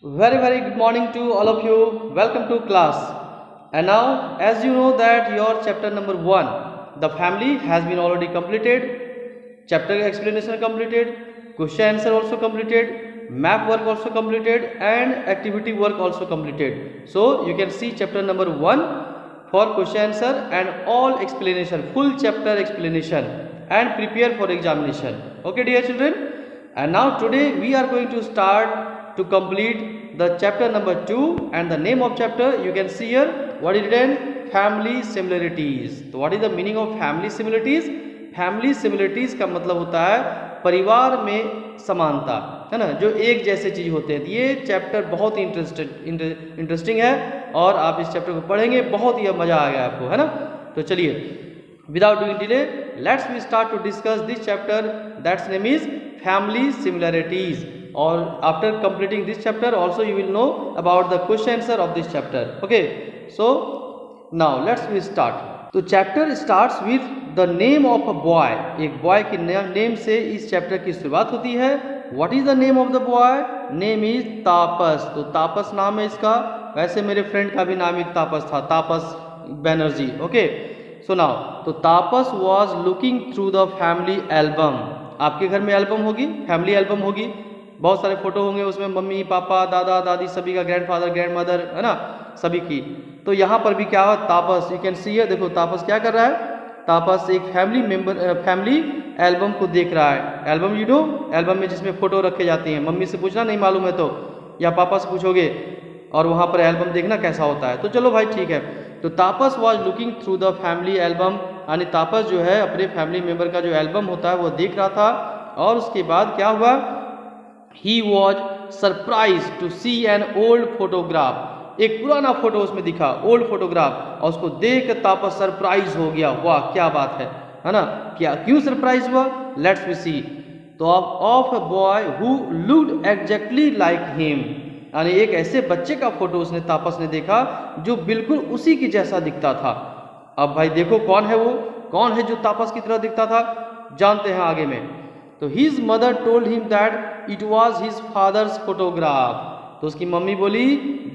Very good morning to all of you. Welcome to class. And now, as you know that your chapter number 1, the family has been already completed. Chapter explanation completed. Question answer also completed. Map work also completed. And activity work also completed. So, you can see chapter number 1 for question answer and all explanation, full chapter explanation and prepare for examination. Okay, dear children? And now today we are going to start to complete the chapter number 2, and the name of chapter you can see here. What is written? Family similarities. तो what is the meaning of family similarities? Family similarities का मतलब होता है परिवार में समानता, है ना, जो एक जैसे चीज होते हैं। ये चैप्टर बहुत ही इंटरेस्टिंग है और आप इस चैप्टर को पढ़ेंगे बहुत ही मजा आएगा आपको, है ना। तो चलिए, without doing delay, let's we start to discuss this chapter. That's name is family similarities. Or after completing this chapter also you will know about the question answer of this chapter. Okay, so now let's we start. तो chapter starts with the name of a boy. एक boy के name से इस chapter की शुरुआत होती है. What is the name of the boy? Name is तापस. तो तापस नाम है इसका. वैसे मेरे फ्रेंड का भी नाम एक तापस था, Tapas Banerjee. Okay, so now, तो Tapas was looking through the family album. आपके घर में एल्बम होगी, फैमिली एल्बम होगी, बहुत सारे फोटो होंगे उसमें, मम्मी पापा दादा दादी सभी का, ग्रैंडफादर ग्रैंडमदर, है ना, सभी की. तो यहाँ पर भी क्या हुआ, तापस, यू कैन सी है, देखो तापस क्या कर रहा है. तापस एक फैमिली एल्बम को देख रहा है. एल्बम यू नो, एल्बम में जिसमें फोटो रखे जाते हैं. मम्मी से पूछना नहीं मालूम है तो, या पापा से पूछोगे, और वहाँ पर एल्बम देखना कैसा होता है. तो चलो भाई ठीक है. तो Tapas was looking through the family album, यानी तापस जो है अपने फैमिली मेम्बर का जो एल्बम होता है वो देख रहा था. और उसके बाद क्या हुआ, he was surprise to see an old photograph. एक पुराना फोटो उसमें दिखा, ओल्ड फोटोग्राफ, और उसको देख तापस सरप्राइज हो गया. वाह क्या बात है ना. क्या, क्यों सरप्राइज हुआ, लेट्स वी सी. तो of a boy who looked exactly like him, यानी एक ऐसे बच्चे का फोटो उसने, तापस ने देखा जो बिल्कुल उसी की जैसा दिखता था. अब भाई देखो कौन है वो, कौन है जो तापस की तरह दिखता था, जानते हैं आगे में. तो his mother told him that it was his father's photograph. तो उसकी मम्मी बोली,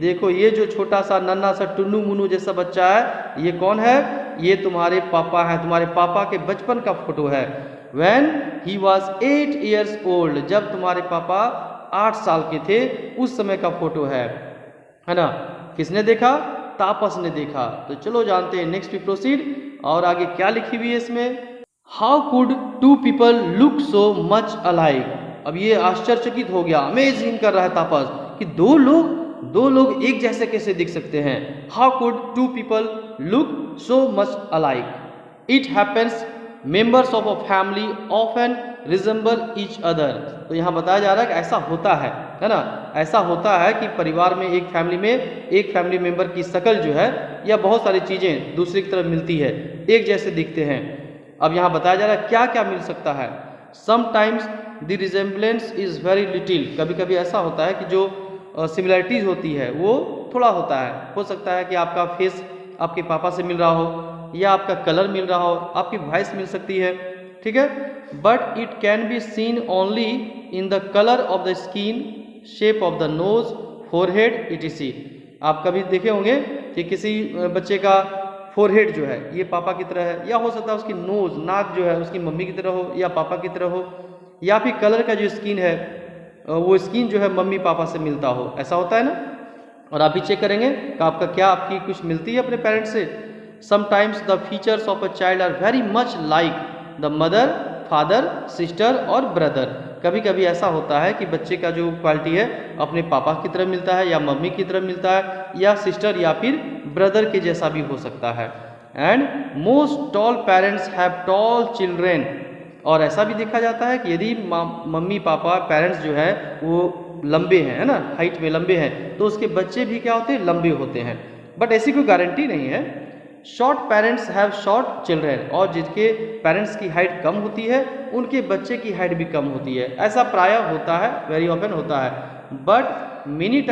देखो ये जो छोटा सा नन्हा सा टुन्नू मुन्नू जैसा बच्चा है, ये कौन है, ये तुम्हारे पापा है, तुम्हारे पापा के बचपन का फोटो है. When he was 8 years old, जब तुम्हारे पापा 8 साल के थे उस समय का फोटो है ना. किसने देखा, तापस ने देखा. तो चलो जानते हैं, नेक्स्ट वी प्रोसीड. और आगे क्या लिखी हुई है इसमें, how could two people look so much alike. अब ये आश्चर्यचकित हो गया, अमेजिंग कर रहा है तापस कि दो लोग एक जैसे कैसे दिख सकते हैं. How could two people look so much alike. It happens members of a family often resemble each other. तो यहाँ बताया जा रहा है कि ऐसा होता है ना, ऐसा होता है कि परिवार में एक फैमिली मेंबर की शक्ल जो है या बहुत सारी चीज़ें दूसरी की तरफ मिलती है, एक जैसे दिखते हैं. अब यहाँ बताया जा रहा है क्या क्या मिल सकता है. Sometimes the resemblance is very little. कभी कभी ऐसा होता है कि जो सिमिलरिटीज़ होती है वो थोड़ा होता है. हो सकता है कि आपका फेस आपके पापा से मिल रहा हो, या आपका कलर मिल रहा हो, आपकी वॉइस मिल सकती है, ठीक है. But it can be seen only in the colour of the skin, shape of the nose, forehead etc. आप कभी देखे होंगे कि किसी बच्चे का फोरहेड जो है ये पापा की तरह है, या हो सकता है उसकी नोज, नाक जो है उसकी मम्मी की तरह हो या पापा की तरह हो, या फिर कलर का जो स्किन है वो स्किन जो है मम्मी पापा से मिलता हो. ऐसा होता है ना. और आप भी चेक करेंगे कि आपका क्या, आपकी कुछ मिलती है अपने पेरेंट्स से. Sometimes the features of a child are very much like the mother, father, sister और ब्रदर. कभी कभी ऐसा होता है कि बच्चे का जो क्वालिटी है अपने पापा की तरह मिलता है, या मम्मी की तरह मिलता है, या सिस्टर या फिर ब्रदर के जैसा भी हो सकता है. And most tall parents have tall children. और ऐसा भी देखा जाता है कि यदि मम्मी पापा पेरेंट्स जो है वो लंबे हैं, है ना, हाइट में लंबे हैं, तो उसके बच्चे भी क्या होते हैं, लंबे होते हैं. बट ऐसी कोई गारंटी नहीं है. Short parents have short children. और जिनके पेरेंट्स की हाइट कम होती है उनके बच्चे की हाइट भी कम होती है. ऐसा प्रायः होता है, वेरी ऑफन होता है. But many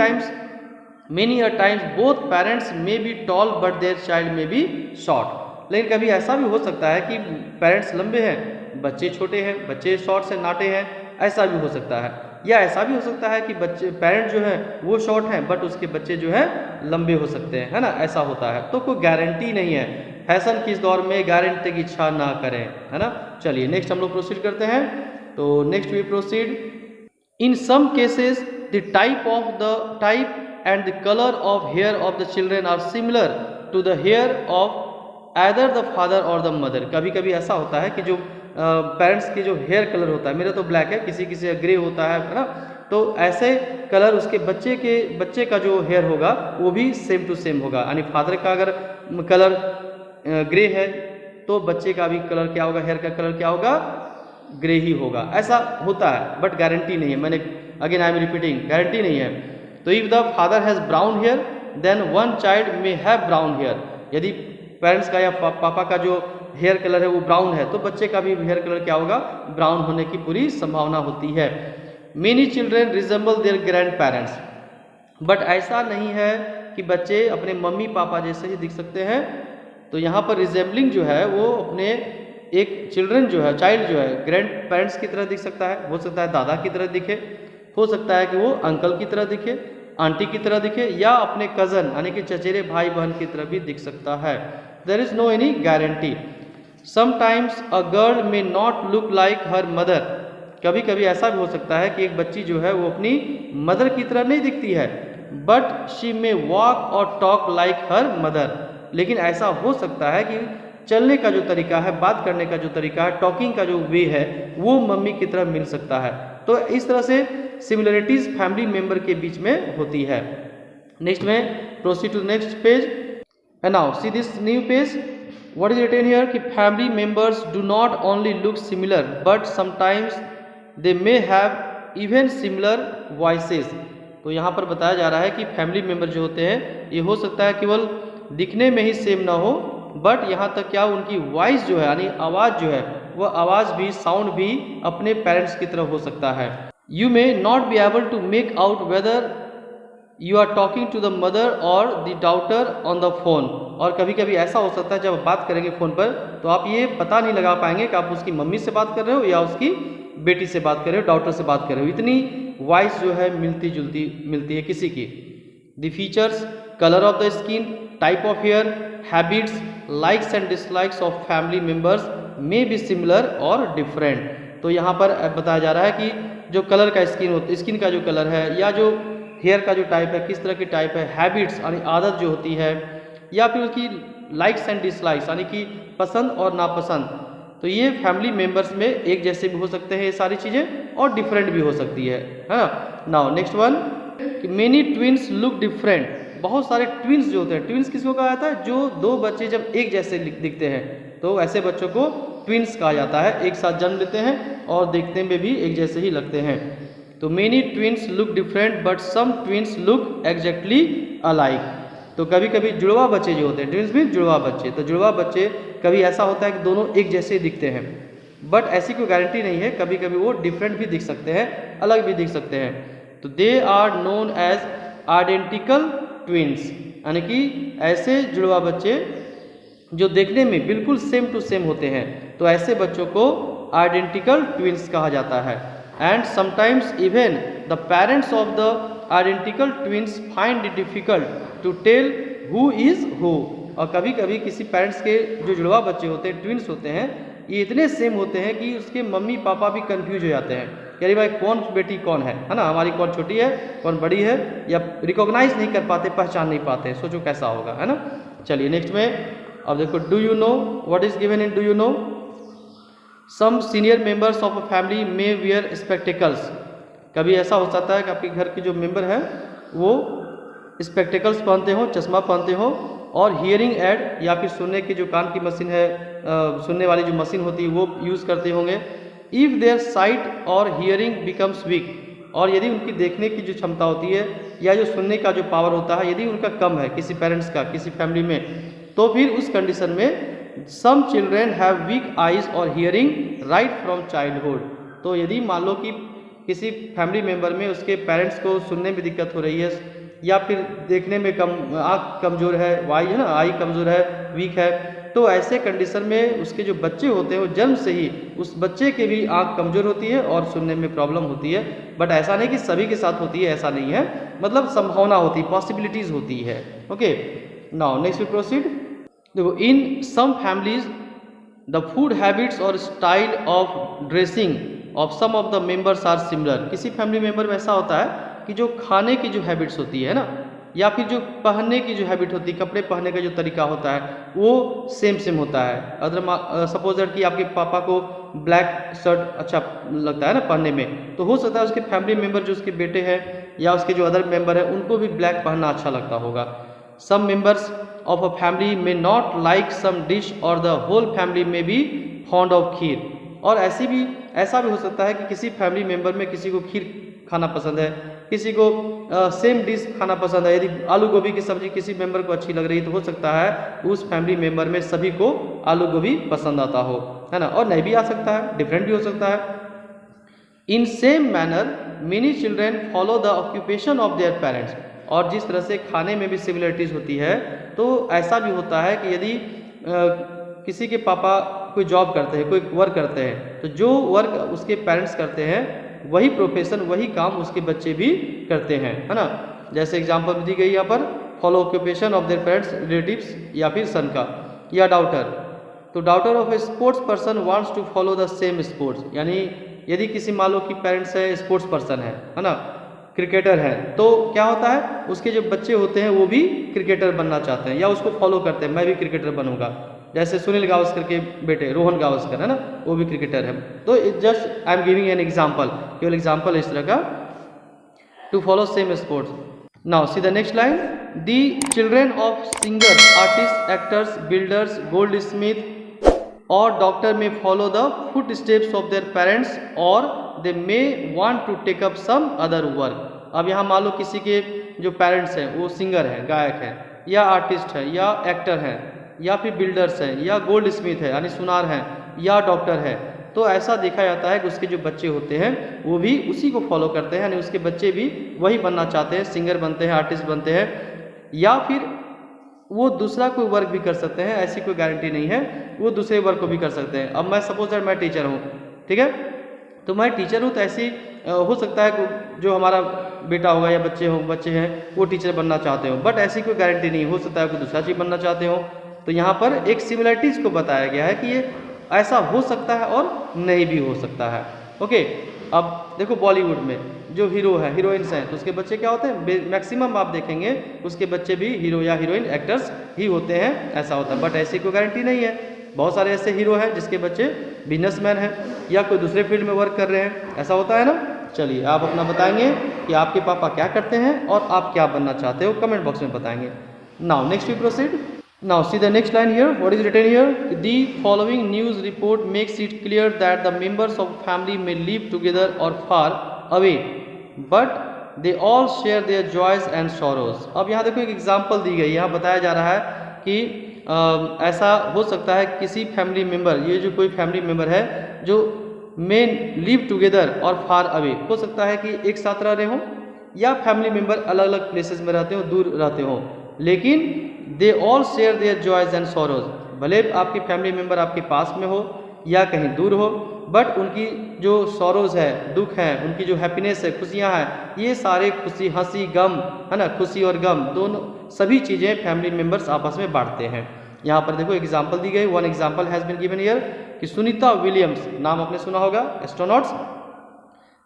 times both parents may be toll but their child may be short. लेकिन कभी ऐसा भी हो सकता है कि पेरेंट्स लंबे हैं, बच्चे छोटे हैं, बच्चे शॉर्ट से नाटे हैं, ऐसा भी हो सकता है. या ऐसा भी हो सकता है कि बच्चे पेरेंट जो है वो शॉर्ट हैं बट उसके बच्चे जो है लंबे हो सकते हैं, है ना, ऐसा होता है। तो कोई गारंटी नहीं है, फैशन की इस दौर में गारंटी की इच्छा ना करें, है ना। चलिए नेक्स्ट हम लोग प्रोसीड करते हैं। तो next we proceed. In some cases the type and the colour of hair of the children are similar to the hair of either the father और द मदर। कभी कभी ऐसा होता है कि जो पेरेंट्स की जो हेयर कलर होता है, मेरा तो ब्लैक है, किसी किसी का ग्रे होता है ना, तो ऐसे कलर उसके बच्चे का जो हेयर होगा वो भी सेम टू सेम होगा। यानी फादर का अगर कलर ग्रे है तो बच्चे का भी कलर क्या होगा, हेयर का कलर क्या होगा, ग्रे ही होगा। ऐसा होता है बट गारंटी नहीं है, मैंने again I am repeating, guarantee नहीं है। तो if the father has brown hair then one child may have brown hair. यदि पेरेंट्स का या पापा का जो हेयर कलर है वो ब्राउन है तो बच्चे का भी हेयर कलर क्या होगा, ब्राउन होने की पूरी संभावना होती है। Many children resemble their grand parents, but ऐसा नहीं है कि बच्चे अपने मम्मी पापा जैसे ही दिख सकते हैं। तो यहाँ पर रिजेंबलिंग जो है वो अपने एक चिल्ड्रन जो है, चाइल्ड जो है ग्रैंड पेरेंट्स की तरह दिख सकता है, हो सकता है दादा की तरह दिखे, हो सकता है कि वो अंकल की तरह दिखे, आंटी की तरह दिखे, या अपने कज़न यानी कि चचेरे भाई बहन की तरह भी दिख सकता है। There is no any guarantee. Sometimes a girl may not look like her mother. कभी कभी ऐसा भी हो सकता है कि एक बच्ची जो है वो अपनी मदर की तरह नहीं दिखती है, बट शी मे वॉक और टॉक लाइक हर मदर। लेकिन ऐसा हो सकता है कि चलने का जो तरीका है, बात करने का जो तरीका है, टॉकिंग का जो वे है वो मम्मी की तरह मिल सकता है। तो इस तरह से सिमिलरिटीज फैमिली मेंबर के बीच में होती है। नेक्स्ट में proceed to next page and now see this new page. What is written here कि family members do not only look similar but sometimes they may have even similar voices. तो यहाँ पर बताया जा रहा है कि फैमिली मेंबर जो होते हैं ये हो सकता है केवल दिखने में ही सेम ना हो, बट यहाँ तक क्या उनकी वॉइस जो है यानी आवाज़ जो है वह आवाज़ भी, साउंड भी अपने पेरेंट्स की तरह हो सकता है। You may not be able to make out whether you are talking to the mother और the daughter on the phone. और कभी कभी ऐसा हो सकता है जब आप बात करेंगे फ़ोन पर तो आप ये पता नहीं लगा पाएंगे कि आप उसकी मम्मी से बात कर रहे हो या उसकी बेटी से बात कर रहे हो, डॉटर से बात कर रहे हो। इतनी वॉइस जो है मिलती जुलती मिलती है किसी की। The features, colour of the skin, type of hair, habits, likes and dislikes of family members may be similar और डिफरेंट। तो यहाँ पर बताया जा रहा है कि जो कलर का स्किन का जो कलर है, या जो हेयर का जो टाइप है, किस तरह की टाइप है, हैबिट्स यानी आदत जो होती है, या फिर उसकी लाइक्स एंड डिसलाइक्स यानी कि पसंद और नापसंद, तो ये फैमिली मेम्बर्स में एक जैसे भी हो सकते हैं ये सारी चीज़ें, और डिफरेंट भी हो सकती है ना। Now next one, many twins look different. बहुत सारे ट्विन्स जो होते हैं, ट्विन्स किसको कहा जाता है, जो दो बच्चे जब एक जैसे दिखते हैं तो ऐसे बच्चों को ट्विन्स कहा जाता है। एक साथ जन्म लेते हैं और देखने में भी एक जैसे ही लगते हैं। तो many twins look different but some twins look exactly alike. तो कभी कभी जुड़वा बच्चे जो होते हैं, ट्विन्स भी जुड़वा बच्चे, तो जुड़वा बच्चे कभी ऐसा होता है कि दोनों एक जैसे दिखते हैं, बट ऐसी कोई गारंटी नहीं है, कभी कभी वो डिफरेंट भी दिख सकते हैं, अलग भी दिख सकते हैं। तो they are known as identical twins, यानी कि ऐसे जुड़वा बच्चे जो देखने में बिल्कुल सेम टू सेम होते हैं, तो ऐसे बच्चों को आइडेंटिकल ट्विन्स कहा जाता है। And sometimes even the parents of the identical twins find it difficult to tell who is who. और कभी कभी किसी पेरेंट्स के जो जुड़वा बच्चे होते हैं, ट्विन्स होते हैं, ये इतने सेम होते हैं कि उसके मम्मी पापा भी कंफ्यूज हो जाते हैं कि अरे भाई कौन बेटी कौन है ना, हमारी कौन छोटी है कौन बड़ी है, या रिकॉग्नाइज नहीं कर पाते, पहचान नहीं पाते। सोचो कैसा होगा, है ना। चलिए नेक्स्ट में अब देखो, do you know what is given in do you know. Some senior members of a family may wear spectacles. कभी ऐसा हो सकता है कि आपके घर के जो मेंबर हैं वो स्पेक्टिकल्स पहनते हो, चश्मा पहनते हो, और हियरिंग एड या फिर सुनने की जो कान की मशीन है, सुनने वाली जो मशीन होती है वो यूज़ करते होंगे। इफ़ देयर साइट और हियरिंग बिकम्स वीक, और यदि उनकी देखने की जो क्षमता होती है या जो सुनने का जो पावर होता है यदि उनका कम है किसी पेरेंट्स का किसी फैमिली में, तो फिर उस कंडीशन में सम चिल्ड्रेन हैव वीक आइज और हियरिंग राइट फ्रॉम चाइल्डहुड। तो यदि मान लो कि किसी फैमिली मेम्बर में उसके पेरेंट्स को सुनने में दिक्कत हो रही है या फिर देखने में आँख कमज़ोर है, वाई है ना, आई कमज़ोर है, वीक है, तो ऐसे कंडीशन में उसके जो बच्चे होते हैं वो जन्म से ही उस बच्चे के भी आँख कमज़ोर होती है और सुनने में प्रॉब्लम होती है। बट ऐसा नहीं कि सभी के साथ होती है, ऐसा नहीं है, मतलब संभावना होती है, पॉसिबिलिटीज़ होती है। Okay, now next we proceed. देखो, in some families the food habits और style of dressing of some of the members are similar. किसी फैमिली मेंबर में ऐसा होता है कि जो खाने की जो हैबिट्स होती है ना, या फिर जो पहनने की जो हैबिट होती है, कपड़े पहनने का जो तरीका होता है वो सेम होता है। अदर सपोज दैट कि आपके पापा को ब्लैक शर्ट अच्छा लगता है ना पहनने में, तो हो सकता है उसके फैमिली मेंबर जो उसके बेटे हैं या उसके जो अदर मेंबर है उनको भी ब्लैक पहनना अच्छा लगता होगा। Some members of a family may not like some dish और the whole family may be fond of kheer. और ऐसा भी हो सकता है कि किसी फैमिली मेंबर में किसी को खीर खाना पसंद है, किसी को सेम डिश खाना पसंद है। यदि आलू गोभी की सब्जी किसी मेंबर को अच्छी लग रही है तो हो सकता है उस फैमिली मेंबर में सभी को आलू गोभी पसंद आता हो, है ना, और नहीं भी आ सकता है, डिफरेंट भी हो सकता है। In same manner many children follow the occupation of their parents. और जिस तरह से खाने में भी सिमिलरिटीज़ होती है, तो ऐसा भी होता है कि यदि किसी के पापा कोई जॉब करते हैं, कोई वर्क करते हैं, तो जो वर्क उसके पेरेंट्स करते हैं वही प्रोफेशन, वही काम उसके बच्चे भी करते हैं, है ना। जैसे एग्जांपल दी गई यहाँ पर, follow occupation of their parents, relatives या फिर सन का, या डॉटर। तो daughter of a sports person wants to follow the same sports. यानी यदि किसी मान लो कि पेरेंट्स है स्पोर्ट्स पर्सन है ना, क्रिकेटर है, तो क्या होता है उसके जो बच्चे होते हैं वो भी क्रिकेटर बनना चाहते हैं या उसको फॉलो करते हैं, मैं भी क्रिकेटर बनूंगा। जैसे सुनील गावस्कर के बेटे रोहन गावस्कर है ना, वो भी क्रिकेटर है। तो just I am giving an example, केवल एग्जांपल इस तरह का, to follow same sports. Now see the next line, the children of singers, artist, actors, builders, goldsmith और doctor may follow the footsteps of their parents और they may want to take up some other work. अब यहाँ मान लो किसी के जो parents हैं वो सिंगर है, गायक है, या आर्टिस्ट है, या एक्टर है, या फिर बिल्डर्स है, या गोल्ड स्मिथ है यानी सुनार है, या डॉक्टर है, तो ऐसा देखा जाता है कि उसके जो बच्चे होते हैं वो भी उसी को फॉलो करते हैं, यानी उसके बच्चे भी वही बनना चाहते हैं, सिंगर बनते हैं, आर्टिस्ट बनते हैं, या फिर वो दूसरा कोई वर्क भी कर सकते हैं, ऐसी कोई गारंटी नहीं है, वो दूसरे वर्क को भी कर सकते हैं। अब मैं सपोज दैट मैं टीचर हूँ, ठीक है, तो मैं टीचर हूँ, तो ऐसी हो सकता है जो हमारा बेटा होगा या बच्चे हैं वो टीचर बनना चाहते हो, बट ऐसी कोई गारंटी नहीं, हो सकता है कोई दूसरा चीज़ बनना चाहते हो। तो यहाँ पर एक सिमिलरिटीज़ को बताया गया है कि ये ऐसा हो सकता है और नहीं भी हो सकता है। ओके, अब देखो बॉलीवुड में जो हीरो है, हीरोइंस हैं, तो उसके बच्चे क्या होते हैं, मैक्सिमम आप देखेंगे उसके बच्चे भी हीरो या हीरोइन एक्टर्स ही होते हैं, ऐसा होता है, बट ऐसी कोई गारंटी नहीं है। बहुत सारे ऐसे हीरो हैं जिसके बच्चे बिजनेसमैन हैं या कोई दूसरे फील्ड में वर्क कर रहे हैं, ऐसा होता है ना। चलिए आप अपना बताएंगे कि आपके पापा क्या करते हैं और आप क्या बनना चाहते हो, कमेंट बॉक्स में बताएंगे। Now next we proceed. Now see the next line here. What is written here? The following news report makes it clear that the members of family may live together or far away, but they all share their joys and sorrows. अब यहाँ देखो एक example दी गई, यहाँ बताया जा रहा है कि ऐसा हो सकता है किसी फैमिली मेम्बर, ये जो कोई फैमिली मेम्बर है जो मे लिव टुगेदर और फार अवे, हो सकता है कि एक साथ रह रहे हों या फैमिली मेम्बर अलग अलग प्लेसेस में रहते हो, दूर रहते हो, लेकिन they all share their joys and sorrows. भले आपकी फैमिली मेम्बर आपके पास में हो या कहीं दूर हो, बट उनकी जो सॉरोज है, दुख है, उनकी जो हैप्पीनेस है, खुशियां हैं, ये सारे खुशी, हंसी, गम, है ना, खुशी और गम दोनों सभी चीज़ें फैमिली मेम्बर्स आपस में बांटते हैं। यहाँ पर देखो एग्जाम्पल दी गई, one example has been given here कि सुनीता विलियम्स, नाम आपने सुना होगा, एस्ट्रोनॉट्स।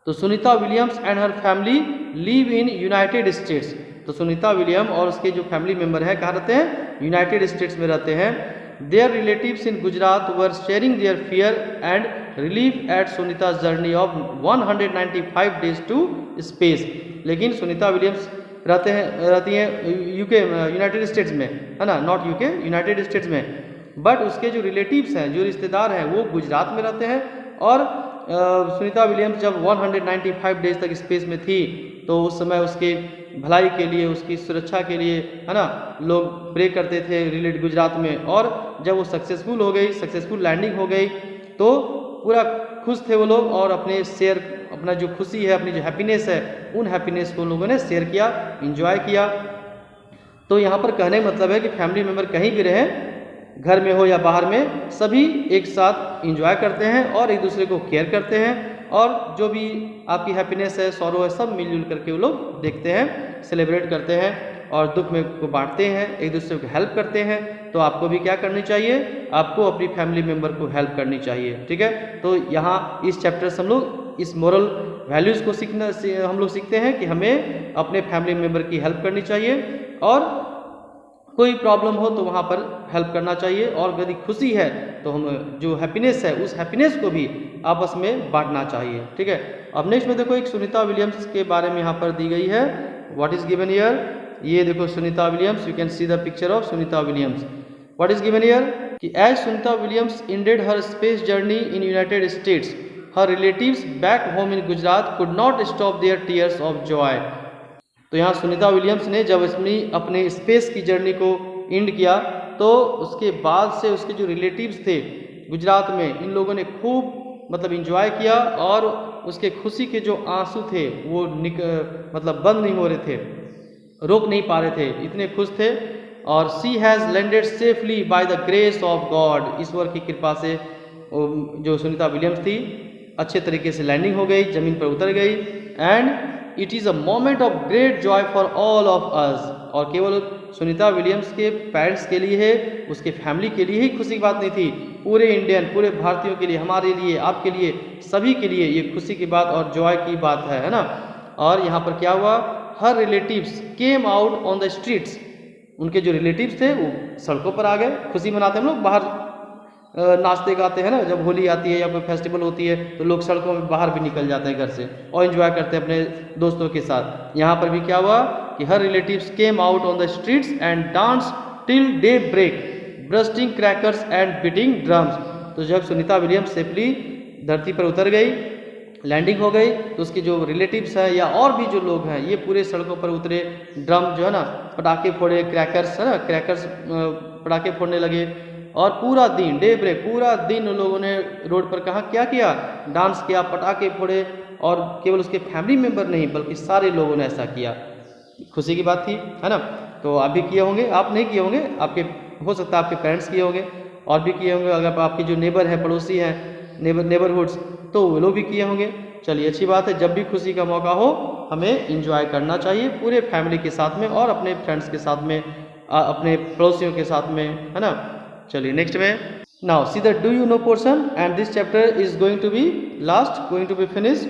तो Sunita Williams and her family live in United States. तो सुनीता विलियम और उसके जो फैमिली मेंबर हैं कहाँ रहते हैं, यूनाइटेड स्टेट्स में रहते हैं। Their relatives in Gujarat were sharing their fear and relief at Sunita journey of 195 days to space. लेकिन सुनीता विलियम्स रहती हैं यूके, यूनाइटेड स्टेट्स में, है ना, नॉट यूके, यूनाइटेड स्टेट्स में, बट उसके जो रिलेटिव्स हैं, जो रिश्तेदार हैं, वो गुजरात में रहते हैं। और सुनीता विलियम्स जब 195 डेज तक स्पेस में थी तो उस समय उसके भलाई के लिए, उसकी सुरक्षा के लिए, है ना, लोग प्रे करते थे रिलेट गुजरात में। और जब वो सक्सेसफुल हो गई, सक्सेसफुल लैंडिंग हो गई, तो पूरा खुश थे वो लोग और अपना जो खुशी है, अपनी जो हैप्पीनेस है, उन हैप्पीनेस को लोगों ने शेयर किया, इंजॉय किया। तो यहाँ पर कहने का मतलब है कि फैमिली मेम्बर कहीं भी रहें, घर में हो या बाहर में, सभी एक साथ इंजॉय करते हैं और एक दूसरे को केयर करते हैं, और जो भी आपकी हैप्पीनेस है, सॉरो है, सब मिलजुल करके वो लोग देखते हैं, सेलिब्रेट करते हैं और दुख में को बांटते हैं, एक दूसरे को हेल्प करते हैं। तो आपको भी क्या करनी चाहिए, आपको अपनी फैमिली मेम्बर को हेल्प करनी चाहिए, ठीक है। तो यहाँ इस चैप्टर से हम लोग इस मोरल वैल्यूज़ को हम लोग सीखते हैं कि हमें अपने फैमिली मेम्बर की हेल्प करनी चाहिए, और कोई प्रॉब्लम हो तो वहाँ पर हेल्प करना चाहिए, और यदि खुशी है तो हम जो हैप्पीनेस है उस हैप्पीनेस को भी आपस में बांटना चाहिए, ठीक है। अब नेक्स्ट में देखो एक सुनीता विलियम्स के बारे में यहाँ पर दी गई है। व्हाट इज गिवन हियर, ये देखो Sunita Williams, you can see the picture of Sunita Williams. What is given here कि as Sunita Williams ended her space journey in United States, her relatives back home in Gujarat could not stop their tears of joy. तो यहाँ Sunita Williams ने जब अपने space की journey को and किया, तो उसके बाद से उसके जो रिलेटिव्स थे गुजरात में, इन लोगों ने खूब मतलब इंजॉय किया, और उसके खुशी के जो आंसू थे वो मतलब बंद नहीं हो रहे थे, रोक नहीं पा रहे थे, इतने खुश थे। और she has landed safely by the grace of God, ईश्वर की कृपा से जो सुनीता विलियम्स थी अच्छे तरीके से लैंडिंग हो गई, ज़मीन पर उतर गई। And it is a moment of great Joy for all of us, और केवल सुनीता विलियम्स के पेरेंट्स के लिए है, उसके फैमिली के लिए ही खुशी की बात नहीं थी, पूरे इंडियन, पूरे भारतीयों के लिए, हमारे लिए, आपके लिए, सभी के लिए ये खुशी की बात और जॉय की बात है ना। और यहाँ पर क्या हुआ, her relatives came out on the streets, उनके जो रिलेटिव्स थे वो सड़कों पर आ गए। खुशी मनाते हम लोग बाहर नाचते गाते हैं ना, जब होली आती है या कोई फेस्टिवल होती है तो लोग सड़कों में बाहर भी निकल जाते हैं घर से और एंजॉय करते हैं अपने दोस्तों के साथ। यहाँ पर भी क्या हुआ कि her relatives came out on the streets and dance till daybreak, bursting crackers and beating drums. तो जब सुनीता विलियम्स सेफली धरती पर उतर गई, लैंडिंग हो गई, तो उसके जो रिलेटिव्स हैं या और भी जो लोग हैं ये पूरे सड़कों पर उतरे, ड्रम जो है ना, पटाखे फोड़े, क्रैकर्स है ना, क्रैकर्स पटाखे फोड़ने लगे, और पूरा दिन डे ब्रेक, पूरा दिन उन लोगों ने रोड पर कहा क्या किया, डांस किया, पटाखे फोड़े। और केवल उसके फैमिली मेम्बर नहीं बल्कि सारे लोगों ने ऐसा किया, खुशी की बात थी, है ना। तो आप भी किए होंगे, आप नहीं किए होंगे, आपके हो सकता है आपके पेरेंट्स किए होंगे और भी किए होंगे, अगर आपके जो नेबर हैं, पड़ोसी हैं, नेबरहुड्स, तो वो लोग भी किए होंगे। चलिए अच्छी बात है, जब भी खुशी का मौका हो हमें इंजॉय करना चाहिए पूरे फैमिली के साथ में और अपने फ्रेंड्स के साथ में, अपने पड़ोसियों के साथ में, है ना। चलिए नेक्स्ट में, now see the do you know portion and this chapter is going to be last, going to be finished.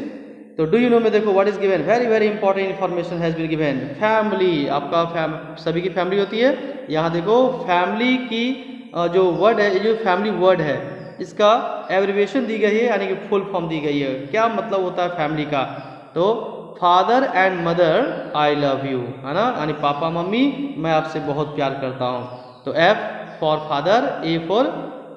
तो डू यू नो में देखो what is given, very very important information has been given. Family, आपका सभी की family होती है। यहाँ देखो फैमिली की जो वर्ड है, जो फैमिली वर्ड है इसका एब्रिविएशन दी गई है, यानी कि फुल फॉर्म दी गई है। क्या मतलब होता है फैमिली का, तो father and mother I love you, है ना, यानी पापा मम्मी मैं आपसे बहुत प्यार करता हूँ। तो F for father, A for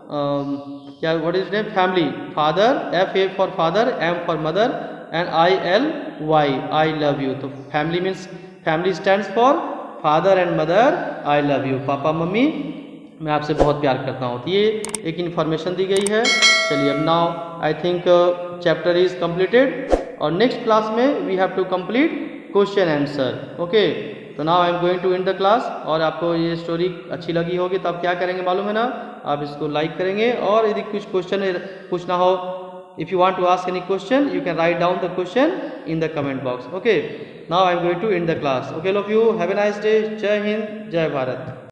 क्या, what is name, family, father, F A for father, M for mother, and I L Y, I love you. तो family means, family stands for father and mother I love you, पापा मम्मी मैं आपसे बहुत प्यार करता हूँ। तो ये एक इन्फॉर्मेशन दी गई है। चलिए अब now I think chapter is completed, और नेक्स्ट क्लास में we have to complete question answer. Okay, तो now I am going to end the class. और आपको ये स्टोरी अच्छी लगी होगी तो आप क्या करेंगे मालूम है ना, आप इसको लाइक करेंगे, और यदि कुछ क्वेश्चन पूछना हो, if you want to ask any question you can write down the question in the comment box. Okay, now I am going to end the class. Okay, love you, have a nice day, जय हिंद, जय भारत।